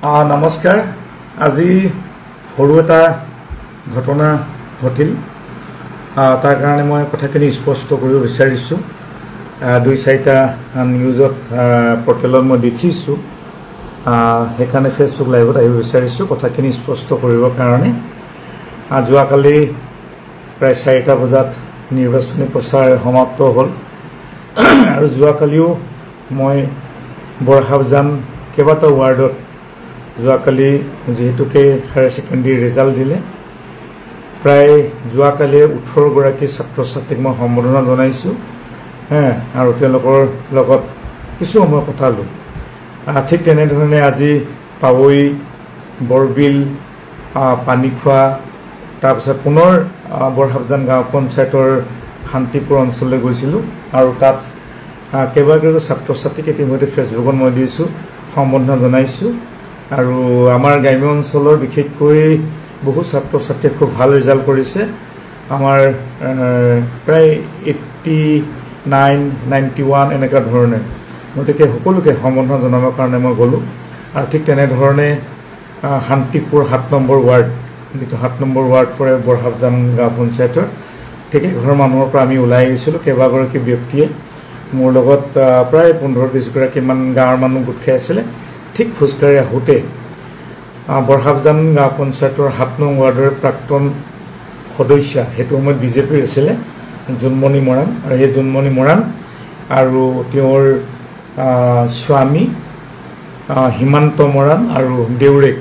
নমস্কাৰ। আজি সৰু এটা ঘটনা ঘটিল, তাৰ কাৰণে মই কথাখিনি স্পষ্ট কৰিব বিচাৰিছোঁ। দুই চাৰিটা নিউজত পৰ্টেলত মই দেখিছোঁ, সেইকাৰণে ফেচবুক লাইভত আহিব বিচাৰিছোঁ কথাখিনি স্পষ্ট কৰিবৰ কাৰণে। যোৱাকালি প্ৰায় 4টা বজাত নিৰ্বাচনী প্ৰচাৰ সমাপ্ত হ'ল আৰু যোৱাকালিও মই বৰহাবজান কেইবাটাও ৱাৰ্ডত যোৱাকালি যিহেতুকে হায়াৰ ছেকেণ্ডেৰী ৰিজাল্ট দিলে, প্ৰায় যোৱাকালি 18গৰাকী ছাত্ৰ ছাত্ৰীক মই সম্বোধনা জনাইছোঁ আৰু তেওঁলোকৰ লগত কিছু সময় কটালোঁ। ঠিক তেনেধৰণে আজি পাৱৈ, বৰবিল, পানীখোৱা, তাৰপিছত পুনৰ বৰহাবজান গাঁও পঞ্চায়তৰ শান্তিপুৰ অঞ্চললৈ গৈছিলোঁ আৰু তাত কেইবাগৰাকী ছাত্ৰ ছাত্ৰীক ইতিমধ্যে ফেচবুকত মই দিছোঁ, সম্বোধনা জনাইছোঁ। আৰু আমাৰ গ্ৰাম্য অঞ্চলৰ বিশেষকৈ বহু ছাত্ৰ ছাত্ৰীয়ে খুব ভাল ৰিজাল্ট কৰিছে। আমাৰ প্ৰায় 89, 91 এনেকুৱা ধৰণে। গতিকে সকলোকে সম্বোধনা জনাবৰ কাৰণে মই গ'লোঁ। আৰু ঠিক তেনেধৰণে শান্তিপুৰ 7 নম্বৰ ৱাৰ্ড, যিটো 7 নম্বৰ ৱাৰ্ড পৰে বৰহাবজান গাঁও পঞ্চায়তৰ, ঠিক এঘৰ মানুহৰ পৰা আমি ওলাই আহিছিলোঁ। কেইবাগৰাকী ব্যক্তিয়ে মোৰ লগত প্ৰায় 15-20গৰাকীমান গাঁৱৰ মানুহ গোট খাই আছিলে। ঠিক খোজকাঢ়ি আহোঁতে বৰহাবজান গাঁও পঞ্চায়তৰ 7 নং ৱাৰ্ডৰ প্ৰাক্তন সদস্যা, সেইটো সময়ত বিজেপিৰ আছিলে, জোনমণি মৰাণ। আৰু সেই জোনমণি মৰাণ আৰু তেওঁৰ স্বামী হিমান্ত মৰাণ আৰু দেউৰেক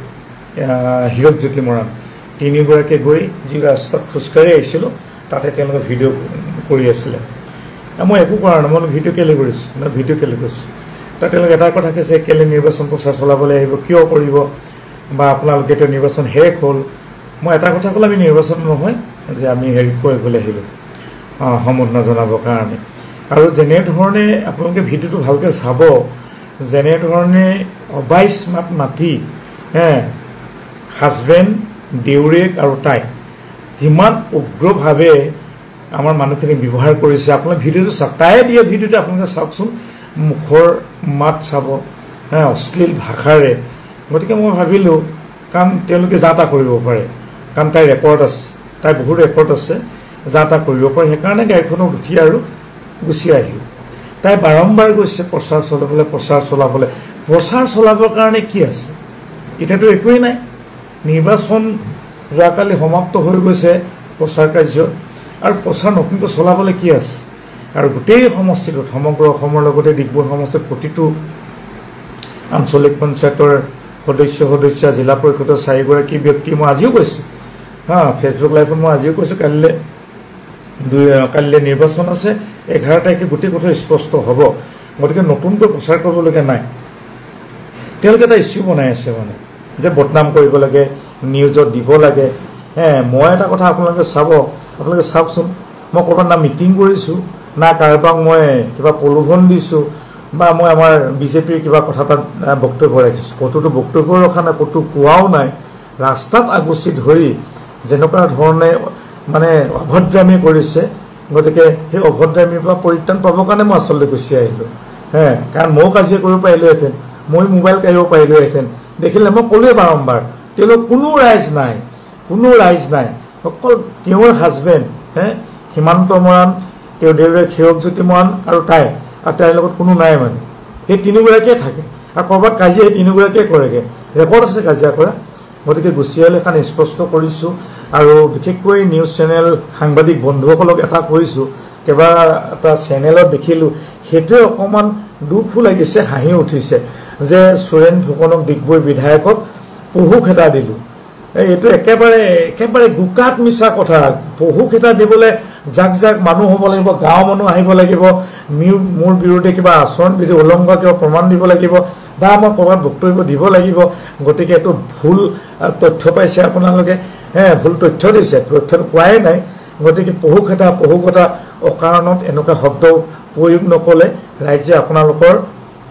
হীৰকজ্যোতি মৰাণ, তিনিগৰাকীয়ে গৈ যি ৰাস্তাত খোজকাঢ়ি আহিছিলোঁ তাতে তেওঁলোকে ভিডিঅ' কৰি আছিলে। মই একো কৰা নাই, মই ভিডিঅ' কেলৈ কৰিছোঁ, ভিডিঅ' কেলৈ কৰিছোঁ। তাত তেওঁলোকে এটা কথা কৈছে, কেলৈ নিৰ্বাচন প্ৰচাৰ চলাবলৈ আহিব, কিয় কৰিব, বা আপোনালোকে এতিয়া নিৰ্বাচন শেষ হ'ল। মই এটা কথা ক'লে, আমি নিৰ্বাচন নহয় যে আমি হেৰি কৰিবলৈ আহিলোঁ সম্বোধনা জনাবৰ কাৰণে। আৰু যেনেধৰণে আপোনালোকে ভিডিঅ'টো ভালকৈ চাব, যেনেধৰণে অবাইচ মাত মাতি হাজবেণ্ড, দেউৰেক আৰু তাই যিমান উগ্ৰভাৱে আমাৰ মানুহখিনিক ব্যৱহাৰ কৰিছে, আপোনালোকে ভিডিঅ'টো চাওক। তাই দিয়া ভিডিঅ'টো আপোনালোকে চাওকচোন, মুখৰ মাত চাব, অশ্লীল ভাষাৰে। গতিকে মই ভাবিলোঁ, কাৰণ তেওঁলোকে যা তা কৰিব পাৰে, কাৰণ তাইৰ ৰেকৰ্ড আছে, তাইৰ বহুত ৰেকৰ্ড আছে, যা তা কৰিব পাৰে। সেইকাৰণে গাড়ীখনত উঠি আৰু গুচি আহিলোঁ। তাই বাৰম্বাৰ গৈছে প্ৰচাৰ চলাবলৈ। প্ৰচাৰ চলাবৰ কাৰণে কি আছে? এতিয়াতো একোৱেই নাই। নিৰ্বাচন যোৱাকালি সমাপ্ত হৈ গৈছে প্ৰচাৰ কাৰ্য, আৰু প্ৰচাৰ নতুনকৈ চলাবলৈ কি আছে? আৰু গোটেই সমষ্টিটোত, সমগ্ৰ অসমৰ লগতে ডিগবৈ সমষ্টিত প্ৰতিটো আঞ্চলিক পঞ্চায়তৰ সদস্যা, জিলা পৰিষদৰ 4গৰাকী ব্যক্তি, মই আজিও কৈছোঁ ফেচবুক লাইভত, মই আজিও কৈছোঁ কালিলৈ নিৰ্বাচন আছে, 11 তাৰিখে গোটেই কথা স্পষ্ট হ'ব। গতিকে নতুনকৈ প্ৰচাৰ কৰিবলগীয়া নাই। তেওঁলোকে এটা ইছ্যু বনাই আছে, মানে যে বদনাম কৰিব লাগে, নিউজত দিব লাগে। মই এটা কথা আপোনালোকে চাওকচোন, মই ক'ৰবাত না মিটিং কৰিছোঁ, না কাৰোবাক মই কিবা প্ৰলোভন দিছোঁ, বা মই আমাৰ বিজেপিৰ কিবা কথা তাত বক্তব্য ৰাখিছোঁ। ক'তোতো বক্তব্য ৰখা নাই, ক'তো কোৱাও নাই। ৰাস্তাত আগুচি ধৰি যেনেকুৱা ধৰণে মানে অভদ্ৰামী কৰিছে, গতিকে সেই অভদ্ৰামীৰ পৰা পৰিত্ৰাণ পাবৰ কাৰণে মই আচলতে গুচি আহিলোঁ। কাৰণ ময়ো কাজিয়া কৰিব পাৰিলোহেঁতেন, মই মোবাইল কাঢ়িব পাৰিলোহেঁতেন। দেখিলে মই ক'লোৱে বাৰম্বাৰ, তেওঁলোক কোনো ৰাইজ নাই, অকল তেওঁৰ হাজবেণ্ড হিমান্ত মৰাণ, তেওঁৰ দেউৰেক হীৰকজ্যোতি মৰাণ আৰু তাই, আৰু তাইৰ লগত কোনো নাই। মানে সেই তিনিগৰাকীয়ে থাকে, আৰু ক'ৰবাত কাজিয়া সেই তিনিগৰাকীয়ে কৰেগৈ, ৰেকৰ্ড আছে কাজিয়া কৰা। গতিকে গুচি আহিলে সেইকাৰণে স্পষ্ট কৰিছোঁ। আৰু বিশেষকৈ নিউজ চেনেল সাংবাদিক বন্ধুসকলক এটা কৈছোঁ, এটা চেনেলত দেখিলোঁ, সেইটোৱে অকণমান দুখো লাগিছে, হাঁহি উঠিছে, যে সুৰেণ ফুকনক, ডিগবৈ বিধায়কক পহু খেতা দিলোঁ। এইটো একেবাৰে গোকাত মিছা কথা। পহু খেতা দিবলৈ যাক মানুহ হ'ব লাগিব, গাঁৱৰ মানুহ আহিব লাগিব, মোৰ বিৰুদ্ধে কিবা আচৰণ বিধি উলংঘা কিবা প্ৰমাণ দিব লাগিব, বা মই ক'ৰবাত বক্তব্য দিব লাগিব। গতিকে এইটো ভুল তথ্য পাইছে আপোনালোকে, ভুল তথ্য দিছে, তথ্যটো পোৱাই নাই। গতিকে পহু খেতা অকাৰণত এনেকুৱা শব্দ প্ৰয়োগ নকলে ৰাইজে আপোনালোকৰ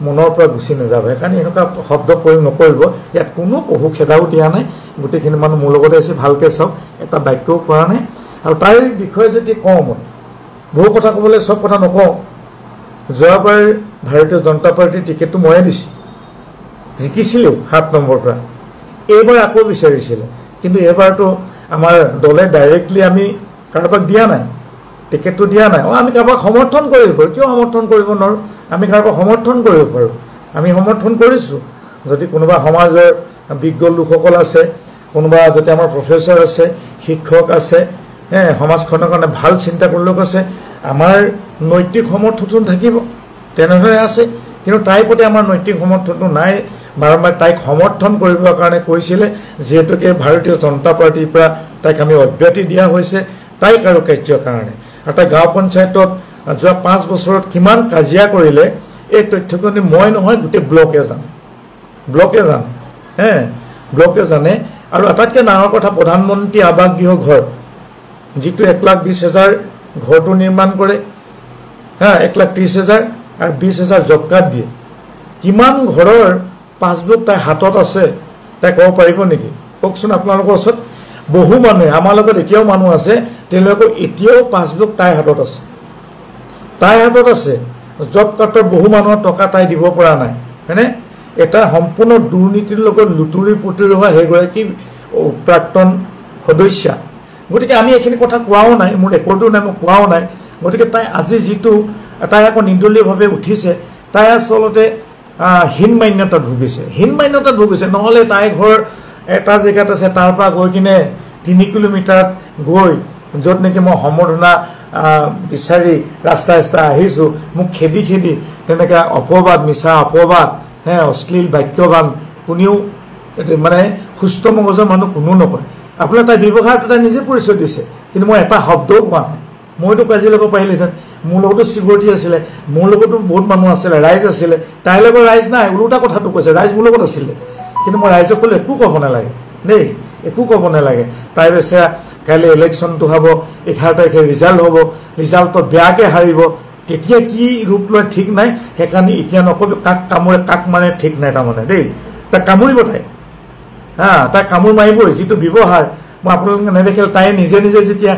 মনৰ পৰা গুচি নাযাব। সেইকাৰণে এনেকুৱা শব্দ প্ৰয়োগ নকৰিব। ইয়াত কোনো পহু খেদাও দিয়া নাই। গোটেইখিনি মানুহ মোৰ লগতে আছে, ভালকৈ চাওক, এটা বাক্যও কৰা নাই। আৰু তাইৰ বিষয়ে যদি কওঁ, মই বহু কথা ক'বলৈ, চব কথা নকওঁ। যোৱাবাৰ ভাৰতীয় জনতা পাৰ্টিৰ টিকেটটো ময়ে দিছোঁ। জিকিছিলেও 7 নম্বৰৰ পৰা এইবাৰ আকৌ বিচাৰিছিলে কিন্তু এবাৰতো আমাৰ দলে ডাইৰেক্টলি আমি কাৰোবাক দিয়া নাই টিকেটটো দিয়া নাই আমি কাৰোবাক সমৰ্থন কৰিব পাৰোঁ কিয় সমৰ্থন কৰিব নোৱাৰোঁ আমি কাৰোবাক সমৰ্থন কৰিব পাৰোঁ আমি সমৰ্থন কৰিছোঁ যদি কোনোবা সমাজৰ বিজ্ঞ লোকসকল আছে কোনোবা যদি আমাৰ প্ৰফেচৰ আছে শিক্ষক আছে সমাজখনৰ কাৰণে ভাল চিন্তা কৰা লোক আছে আমাৰ নৈতিক সমৰ্থন থাকিব তেনেদৰে আছে কিন্তু তাইৰ প্ৰতি আমাৰ নৈতিক সমৰ্থনটো নাই বাৰম্বাৰ তাইক সমৰ্থন কৰিবৰ কাৰণে কৈছিলে যিহেতুকে ভাৰতীয় জনতা পাৰ্টিৰ পৰা তাইক আমি অব্যাহতি দিয়া হৈছে তাইক আৰু কাৰ্যৰ কাৰণে আৰু তাই গাঁও পঞ্চায়তত যোৱা 5 বছৰত কিমান কাজিয়া কৰিলে এই তথ্যখিনি মই নহয় গোটেই ব্লকে জানে ব্লকে জানে আৰু আটাইতকৈ ডাঙৰ কথা প্ৰধানমন্ত্ৰী আৱাস গৃহ ঘৰ যিটো 1,20,000 ঘৰটো নিৰ্মাণ কৰে 1,30,000 আৰু 20,000 জব কাৰ্ড দিয়ে কিমান ঘৰৰ পাছবুক তাই হাতত আছে তাই ক'ব পাৰিব নেকি কওকচোন আপোনালোকৰ ওচৰত বহু মানুহে আমাৰ লগত এতিয়াও মানুহ আছে তেওঁলোকৰ এতিয়াও পাছবুক তাই হাতত আছে জব কাৰ্ডৰ বহু মানুহৰ টকা তাই দিব পৰা নাই হয়নে এটা সম্পূৰ্ণ দুৰ্নীতিৰ লগত লুটুৰি পুটুৰি হোৱা সেইগৰাকী প্ৰাক্তন সদস্যা গতিকে আমি এইখিনি কথা কোৱাও নাই মোৰ ৰেকৰ্ডো নাই মই কোৱাও নাই গতিকে তাই আজি যিটো তাই আকৌ নিৰ্দলীয়ভাৱে উঠিছে তাই আচলতে হীন মান্যতাত ভুগিছে নহ'লে তাই ঘৰ এটা জেগাত আছে তাৰ পৰা গৈ কিনে 3 কিলোমিটাৰত গৈ য'ত নেকি মই সম্বৰ্ধনা বিচাৰি ৰাস্তা আহিছোঁ মোক খেদি তেনেকৈ অপবাদ মিছা অপবাদ অশ্লীল বাক্যবান কোনেও মানে সুস্থ মগজৰ মানুহ কোনো নকয় আপোনাৰ তাই ব্যৱহাৰটো তাই নিজে পৰিচয় দিছে কিন্তু মই এটা শব্দও কোৱা নাই মইতো কাজি ল'ব পাৰিলেহেঁতেন মোৰ লগতো চিকিউৰিটি আছিলে মোৰ লগতো বহুত মানুহ আছিলে ৰাইজ আছিলে তাইৰ লগত ৰাইজ নাই ওলোটা কথাটো কৈছে ৰাইজ মোৰ লগত আছিলে কিন্তু মই ৰাইজক ক'লে একো ক'ব নালাগে দেই একো ক'ব নালাগে তাই বেচেৰা কাইলৈ ইলেকশ্যনটো হ'ব 11 তাৰিখে ৰিজাল্ট হ'ব ৰিজাল্টত বেয়াকৈ হাৰিব তেতিয়া কি ৰূপ লয় ঠিক নাই সেইকাৰণে এতিয়া নক'ব কাক কামোৰে কাক মাৰে ঠিক নাই তাৰমানে দেই তাক কামুৰিব তাই কামোৰ মাৰিবই যিটো ব্যৱহাৰ মই আপোনালোকে নেদেখিলে তাই নিজে যেতিয়া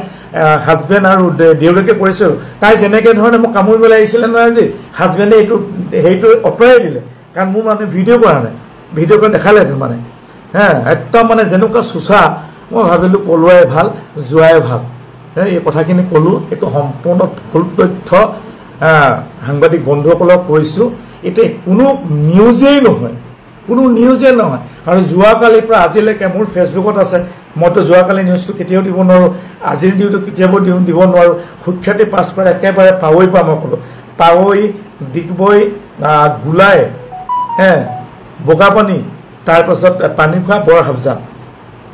হাজবেণ্ড আৰু দেউতাকে কৰিছিল তাই যেনেকৈ ধৰণে মোক কামুৰিবলৈ আহিছিলে নহয় আজি হাজবেণ্ডে সেইটো অঁতৰাই দিলে কাৰণ মোৰ মানে ভিডিঅ' কৰা নাই ভিডিঅ' কৰি দেখালে মানে একদম মানে যেনেকুৱা চোচা মই ভাবিলোঁ পলোৱাই ভাল যোৱাই ভাল এই কথাখিনি ক'লোঁ এইটো সম্পূৰ্ণ ভুল তথ্য সাংবাদিক বন্ধুসকলক কৈছোঁ এইটো কোনো নিউজেই নহয় আৰু যোৱাকালিৰ পৰা আজিলৈকে মোৰ ফেচবুকত আছে মইতো যোৱাকালি নিউজটো কেতিয়াও দিব নোৱাৰোঁ আজিৰ নিউজটো কেতিয়াও দিব নোৱাৰোঁ সুখ্যাতি পাছ কৰা একেবাৰে পাৱৈ পৰা মই ক'লোঁ পাৱৈ ডিগবৈ গোলাই বগাপানী তাৰপাছত পানীখোৱা বৰহাবজান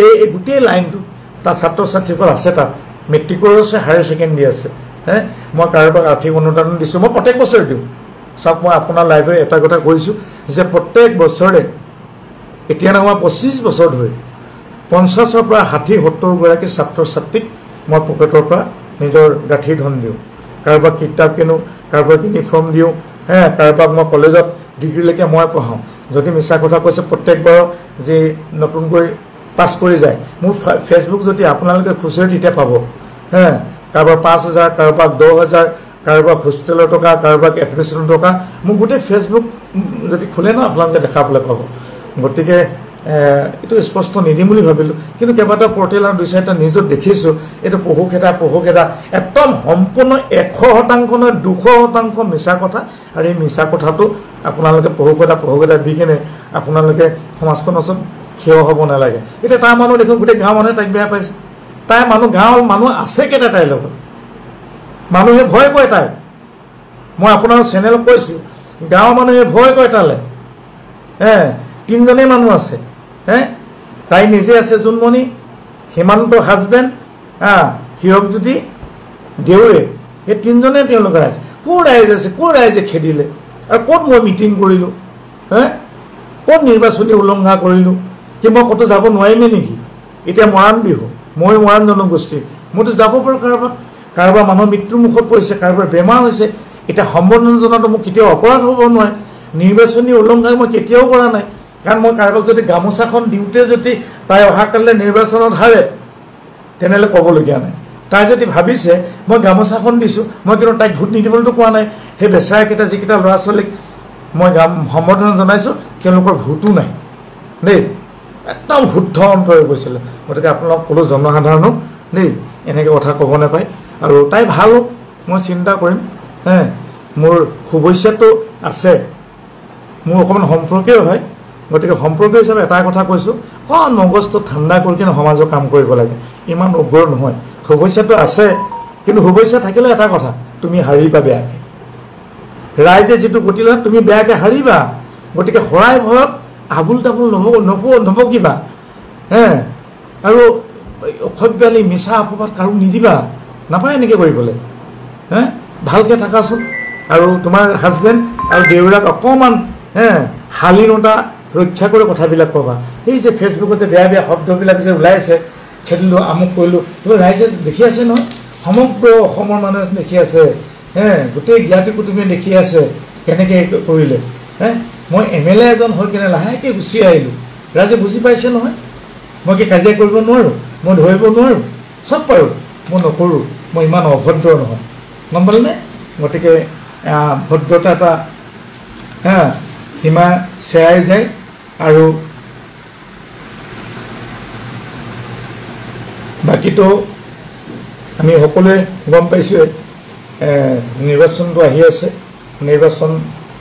এই গোটেই লাইনটো তাত ছাত্ৰ ছাত্ৰীসকল আছে তাত মেট্ৰিকৰ আছে হায়াৰ ছেকেণ্ডেৰী আছে মই কাৰোবাক আৰ্থিক অনুদান দিছোঁ মই প্ৰত্যেক বছৰে দিওঁ চাওক মই আপোনাৰ লাইভে এটা কথা কৈছোঁ যে প্ৰত্যেক বছৰে এতিয়া নহয় 25 বছৰ ধৰি 50ৰ পৰা 60-70 গৰাকী ছাত্ৰ ছাত্ৰীক মই পকেটৰ পৰা নিজৰ গাঁঠিৰ ধন দিওঁ কাৰোবাক কিতাপ কিনো কাৰোবাক ইউনিফৰ্ম দিওঁ কাৰোবাক মই কলেজত ডিগ্ৰীলৈকে মই পঢ়াওঁ যদি মিছা কথা কৈছে প্ৰত্যেকবাৰ যে নতুনকৈ পাছ কৰি যায় মোৰ ফেচবুক যদি আপোনালোকে খুচৰি তেতিয়া পাব কাৰোবাৰ 5,000 কাৰোবাক 10,000 কাৰোবাক হোষ্টেলৰ টকা কাৰোবাক এডমিশ্যনৰ টকা মোৰ গোটেই ফেচবুক যদি খোলে ন আপোনালোকে দেখাবলৈ পাব গতিকে এইটো স্পষ্ট নিদিম বুলি ভাবিলোঁ কিন্তু কেইবাটাও পৰ্টেল আৰু 2-4টা নিউজত দেখিছোঁ এইটো পহুখেদা একদম সম্পূৰ্ণ 100% নহয় 200% মিছা কথা আৰু এই মিছা কথাটো আপোনালোকে পহুখেদা দি কিনে আপোনালোকে সমাজখনৰ ওচৰত সেৱা হ'ব নালাগে এতিয়া তাৰ মানুহ দেখোন গোটেই গাঁৱৰ মানুহে তাইক বেয়া পাইছে তাই গাঁৱৰ মানুহ আছে কেইটা তাইৰ লগত মানুহে ভয় কৰে তাই মই আপোনাৰ চেনেলত কৈছোঁ গাঁৱৰ মানুহে ভয় কৰে তালৈ 3জনেই মানুহ আছে তাই নিজে আছে জোনমণি সীমান্ত হাজবেণ্ড হীৰকজ্যোতি দেউৰে এই 3জনে তেওঁলোকৰ ৰাইজ ক'ৰ ৰাইজ আছে ক'ৰ ৰাইজে খেদিলে আৰু ক'ত মই মিটিং কৰিলোঁ ক'ত নিৰ্বাচনী উলংঘা কৰিলোঁ কি মই ক'তো যাব নোৱাৰিমে নেকি এতিয়া মৰাণ বিহু মই মৰাণ জনগোষ্ঠী মইতো যাব পাৰোঁ কাৰোবাৰ মানুহৰ মৃত্যুৰ মুখত পৰিছে কাৰোবাৰ বেমাৰ হৈছে এতিয়া সম্বৰ্ধনা জনাটো মোক কেতিয়াও অপৰাধ হ'ব নোৱাৰে নিৰ্বাচনী উলংঘা মই কেতিয়াও কৰা নাই কাৰণ মই কাৰোবাক যদি গামোচাখন দিওঁতে যদি তাই অহাকালিলৈ নিৰ্বাচনত হাৰে তেনেহ'লে ক'বলগীয়া নাই তাই যদি ভাবিছে মই গামোচাখন দিছোঁ মই কিন্তু তাইক ভোট নিদিবলৈতো কোৱা নাই সেই বেচেৰাকেইটা যিকেইটা ল'ৰা ছোৱালীক মই সম্বৰ্ধনা জনাইছোঁ তেওঁলোকৰ ভূতো নাই দেই, একদম শুদ্ধ অন্তৰে কৈছিলে। গতিকে আপোনালোক কোনো জনসাধাৰণক দেই এনেকৈ কথা ক'ব নাপায়। আৰু তাই ভাল হওক, মই চিন্তা কৰিম। মোৰ শুভেচ্ছাটো আছে, মোৰ অকণমান সম্পৰ্কীয় হয়। গতিকে সম্পৰ্কীয় হিচাপে এটা কথা কৈছোঁ, অকণ মগজটো ঠাণ্ডা কৰি কিনে সমাজৰ কাম কৰিব লাগে, ইমান উগ্ৰ নহয়। শুভেচ্ছাটো আছে, কিন্তু শুভেচ্ছা থাকিলেও এটা কথা, তুমি হাৰিবা বেয়াকৈ। ৰাইজে যিটো গতি লয় তুমি বেয়াকৈ হাৰিবা। গতিকে হৰাই ভয়ত আবুল তাবুল নবকিবা, আৰু অসভ্যালি মিছা অপবাদ কাৰো নিদিবা, নাপায় এনেকৈ কৰিবলৈ। ভালকৈ থাকাচোন। আৰু তোমাৰ হাজবেণ্ড আৰু দেউৰাক অকণমান শালীনতা ৰক্ষা কৰি কথাবিলাক ক'বা। এই যে ফেচবুকত যে বেয়া বেয়া শব্দবিলাক যে ওলাইছে, খেদিলোঁ আমুক কৰিলোঁ, এইবোৰ ৰাইজে দেখি আছে নহয়, সমগ্ৰ অসমৰ মানুহে দেখি আছে, গোটেই জ্ঞাতি কুটুমে দেখি আছে কেনেকৈ কৰিলে। মই MLA এজন হৈ কিনে লাহেকৈ গুচি আহিলোঁ, ৰাইজে বুজি পাইছে নহয়। মই কি কাজিয়া কৰিব নোৱাৰোঁ, মই ধৰিব নোৱাৰোঁ, চব পাৰোঁ, মই নকৰোঁ, মই ইমান অভদ্ৰ নহয়, গম পালেনে। গতিকে ভদ্ৰতা এটা সীমা চেৰাই যায়। আৰু বাকীটো আমি সকলোৱে গম পাইছোঁৱে, নিৰ্বাচনটো আহি আছে। নিৰ্বাচন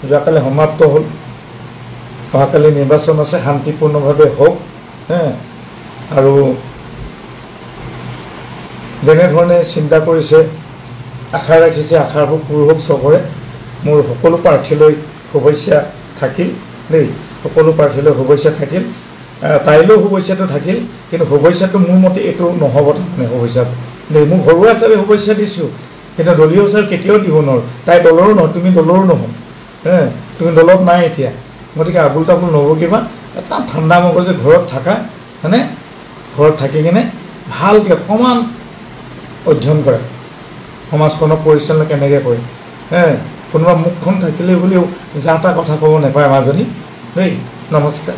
যোৱাকালি সমাপ্ত হ'ল, অহাকালি নিৰ্বাচন আছে, শান্তিপূৰ্ণভাৱে হওক। আৰু যেনেধৰণে চিন্তা কৰিছে, আশা ৰাখিছে, আশাবোৰ পূৰ হওক চবৰে। মোৰ সকলো প্ৰাৰ্থীলৈ শুভেচ্ছা থাকিল দেই, সকলো প্ৰাৰ্থীলৈ শুভেচ্ছা থাকিল। তাইলৈও শুভেচ্ছাটো থাকিল, কিন্তু শুভেচ্ছাটো মোৰ মতে এইটো নহ'ব তাৰমানে শুভেচ্ছাটো দেই। মোক ঘৰুৱা হিচাপে শুভেচ্ছা দিছোঁ, কিন্তু দলীয় হিচাপে কেতিয়াও দিব নোৱাৰোঁ। তাই দলৰো নহয়, তুমি দলৰো নহয়, তুমি দলত নাই এতিয়া। গতিকে আবুল তাবুল নবকিবা, এটা ঠাণ্ডা মগজে ঘৰত থাকা, ঘৰত থাকি কিনে ভালকৈ অকণমান অধ্যয়ন কৰে, সমাজখনৰ পৰিচালনা কেনেকৈ কৰে। কোনোবা মুখখন থাকিলে বুলিও যা তা কথা ক'ব নাপায় মাজনী দেই। নমস্কাৰ।